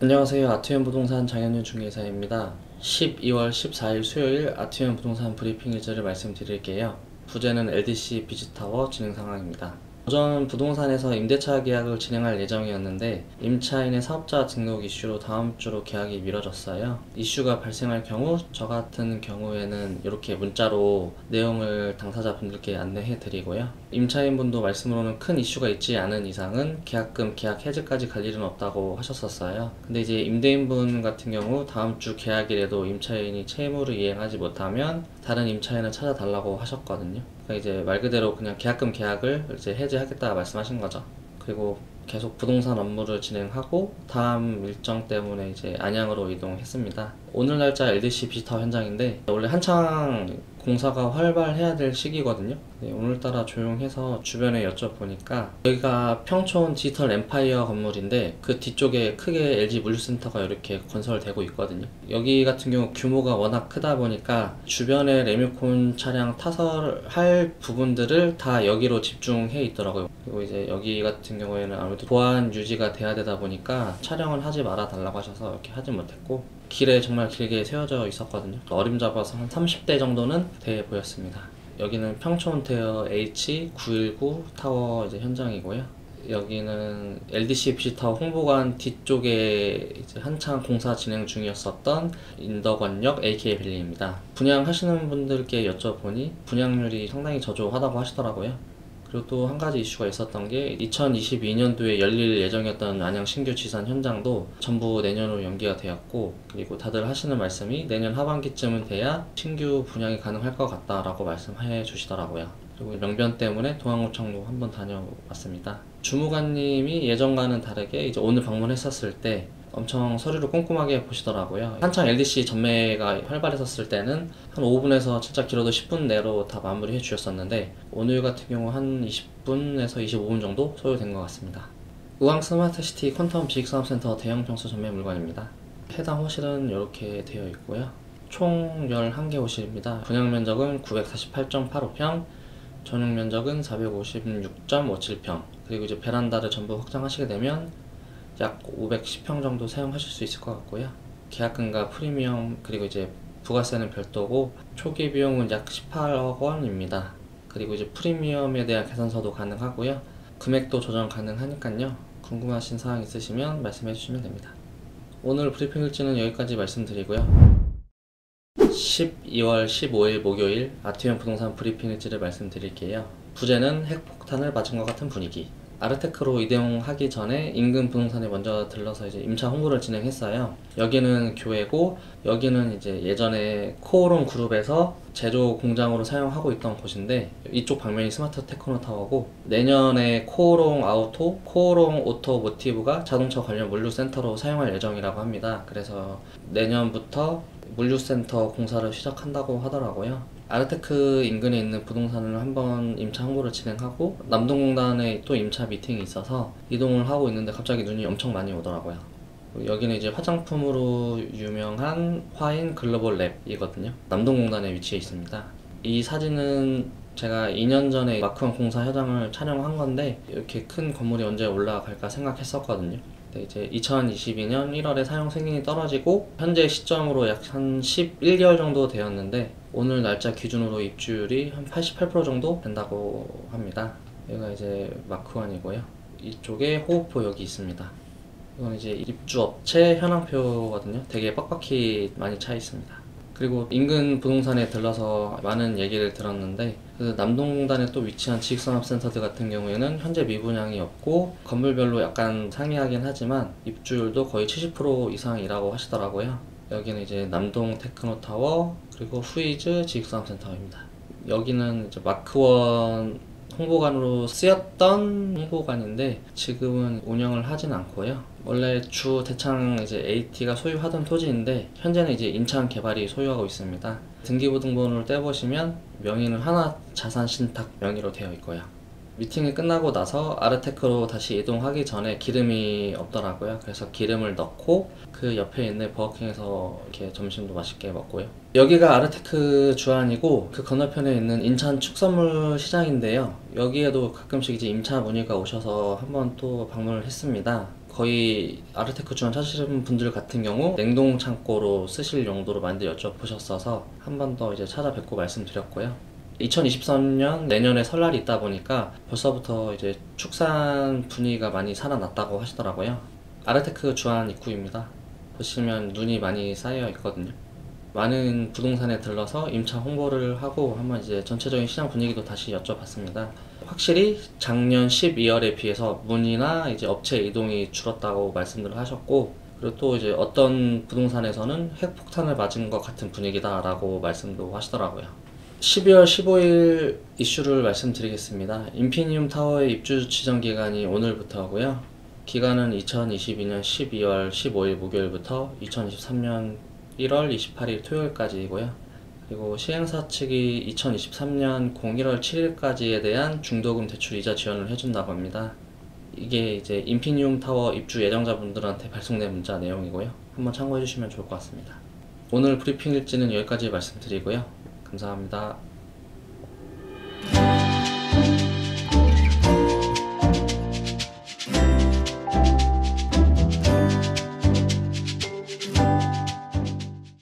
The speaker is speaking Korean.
안녕하세요. 아트현 부동산 장현윤 중개사입니다. 12월 14일 수요일 아트현 부동산 브리핑 일지를 말씀드릴게요. 부제는 LDC 비즈타워 진행 상황입니다. 오전 부동산에서 임대차 계약을 진행할 예정이었는데 임차인의 사업자 등록 이슈로 다음 주로 계약이 미뤄졌어요. 이슈가 발생할 경우 저 같은 경우에는 이렇게 문자로 내용을 당사자분들께 안내해 드리고요. 임차인분도 말씀으로는 큰 이슈가 있지 않은 이상은 계약금 계약 해지까지 갈 일은 없다고 하셨었어요. 근데 이제 임대인분 같은 경우 다음 주 계약일에도 임차인이 채무를 이행하지 못하면 다른 임차인을 찾아달라고 하셨거든요. 그러니까 이제 말 그대로 그냥 계약금 계약을 이제 해지하겠다 말씀하신 거죠. 그리고 계속 부동산 업무를 진행하고 다음 일정 때문에 이제 안양으로 이동했습니다. 오늘 날짜 LDC 비지타워 현장인데 원래 한창 공사가 활발해야 될 시기거든요. 오늘따라 조용해서 주변에 여쭤보니까 여기가 평촌 디지털 엠파이어 건물인데 그 뒤쪽에 크게 LG 물류센터가 이렇게 건설되고 있거든요. 여기 같은 경우 규모가 워낙 크다 보니까 주변에 레미콘 차량 타설할 부분들을 다 여기로 집중해 있더라고요. 그리고 이제 여기 같은 경우에는 아무래도 보안 유지가 돼야 되다 보니까 촬영을 하지 말아 달라고 하셔서 이렇게 하지 못했고, 길에 정말 길게 세워져 있었거든요. 어림잡아서 한 30대 정도는 돼 보였습니다. 여기는 평촌테어 H919 타워 이제 현장이고요. 여기는 LDC 비지타워 홍보관 뒤쪽에 이제 한창 공사 진행 중이었었던 인덕원역 AK밸리입니다. 분양하시는 분들께 여쭤보니 분양률이 상당히 저조하다고 하시더라고요. 그리고 또 한 가지 이슈가 있었던 게 2022년도에 열릴 예정이었던 안양 신규 지산 현장도 전부 내년으로 연기가 되었고, 그리고 다들 하시는 말씀이 내년 하반기쯤은 돼야 신규 분양이 가능할 것 같다라고 말씀해 주시더라고요. 그리고 명변 때문에 동항구청도 한번 다녀왔습니다. 주무관님이 예전과는 다르게 이제 오늘 방문했었을 때 엄청 서류를 꼼꼼하게 보시더라고요. 한창 LDC 전매가 활발했었을 때는 한 5분에서 진짜 길어도 10분 내로 다 마무리해 주셨었는데 오늘 같은 경우 한 20분에서 25분 정도 소요된 것 같습니다. 우왕 스마트시티 퀀텀 지식산업센터 대형 평수 전매 물건입니다. 해당 호실은 이렇게 되어 있고요. 총 11개 호실입니다. 분양 면적은 948.85평, 전용 면적은 456.57평, 그리고 이제 베란다를 전부 확장하시게 되면 약 510평 정도 사용하실 수 있을 것 같고요. 계약금과 프리미엄 그리고 이제 부가세는 별도고 초기 비용은 약 18억 원입니다. 그리고 이제 프리미엄에 대한 계산서도 가능하고요. 금액도 조정 가능하니까요. 궁금하신 사항 있으시면 말씀해 주시면 됩니다. 오늘 브리핑 일지는 여기까지 말씀드리고요. 12월 15일 목요일 아트현 부동산 브리핑 일지를 말씀드릴게요. 부제는 핵폭탄을 맞은 것 같은 분위기. 아르테크로 이동하기 전에 인근 부동산에 먼저 들러서 이제 임차 홍보를 진행했어요. 여기는 교회고, 여기는 이제 예전에 코오롱 그룹에서 제조 공장으로 사용하고 있던 곳인데 이쪽 방면이 스마트 테크노 타워고, 내년에 코오롱 아우토, 코오롱 오토모티브가 자동차 관련 물류센터로 사용할 예정이라고 합니다. 그래서 내년부터 물류센터 공사를 시작한다고 하더라고요. 아르테크 인근에 있는 부동산을 한번 임차 홍보를 진행하고 남동공단에 또 임차 미팅이 있어서 이동을 하고 있는데 갑자기 눈이 엄청 많이 오더라고요. 여기는 이제 화장품으로 유명한 화인 글로벌 랩이거든요. 남동공단에 위치해 있습니다. 이 사진은 제가 2년 전에 마크원 공사 현장을 촬영한 건데 이렇게 큰 건물이 언제 올라갈까 생각했었거든요. 이제 2022년 1월에 사용 승인이 떨어지고 현재 시점으로 약 한 11개월 정도 되었는데 오늘 날짜 기준으로 입주율이 한 88% 정도 된다고 합니다. 여기가 이제 마크1이고요. 이쪽에 호흡포 여기 있습니다. 이건 이제 입주업체 현황표거든요. 되게 빡빡히 많이 차 있습니다. 그리고 인근 부동산에 들러서 많은 얘기를 들었는데 그 남동공단에 또 위치한 지식산업센터들 같은 경우에는 현재 미분양이 없고 건물별로 약간 상이하긴 하지만 입주율도 거의 70% 이상이라고 하시더라고요. 여기는 이제 남동 테크노타워 그리고 후이즈 지식산업센터입니다. 여기는 이제 마크원 홍보관으로 쓰였던 홍보관인데 지금은 운영을 하진 않고요. 원래 주 대창 이제 AT가 소유하던 토지인데 현재는 이제 인천 개발이 소유하고 있습니다. 등기부등본을 떼보시면 명의는 하나자산신탁 명의로 되어 있고요. 미팅이 끝나고 나서 아르테크로 다시 이동하기 전에 기름이 없더라고요. 그래서 기름을 넣고 그 옆에 있는 버거킹에서 이렇게 점심도 맛있게 먹고요. 여기가 아르테크 주안이고 그 건너편에 있는 인천 축산물 시장인데요. 여기에도 가끔씩 이제 임차 문의가 오셔서 한번 또 방문을 했습니다. 거의 아르테크 주안 찾으시는 분들 같은 경우 냉동 창고로 쓰실 용도로 많이 여쭤보셨어서 한 번 더 이제 찾아뵙고 말씀드렸고요. 2023년 내년에 설날이 있다 보니까 벌써부터 이제 축산 분위기가 많이 살아났다고 하시더라고요. 아르테크 주안 입구입니다. 보시면 눈이 많이 쌓여 있거든요. 많은 부동산에 들러서 임차 홍보를 하고 한번 이제 전체적인 시장 분위기도 다시 여쭤봤습니다. 확실히 작년 12월에 비해서 문의나 이제 업체 이동이 줄었다고 말씀을 하셨고, 그리고 또 이제 어떤 부동산에서는 핵폭탄을 맞은 것 같은 분위기다라고 말씀도 하시더라고요. 12월 15일 이슈를 말씀드리겠습니다. 인피니움 타워의 입주 지정 기간이 오늘부터고요. 기간은 2022년 12월 15일 목요일부터 2023년 1월 28일 토요일까지이고요. 그리고 시행사 측이 2023년 01월 7일까지에 대한 중도금 대출 이자 지원을 해준다고 합니다. 이게 이제 인피니움 타워 입주 예정자분들한테 발송된 문자 내용이고요. 한번 참고해 주시면 좋을 것 같습니다. 오늘 브리핑 일지는 여기까지 말씀드리고요. 감사합니다.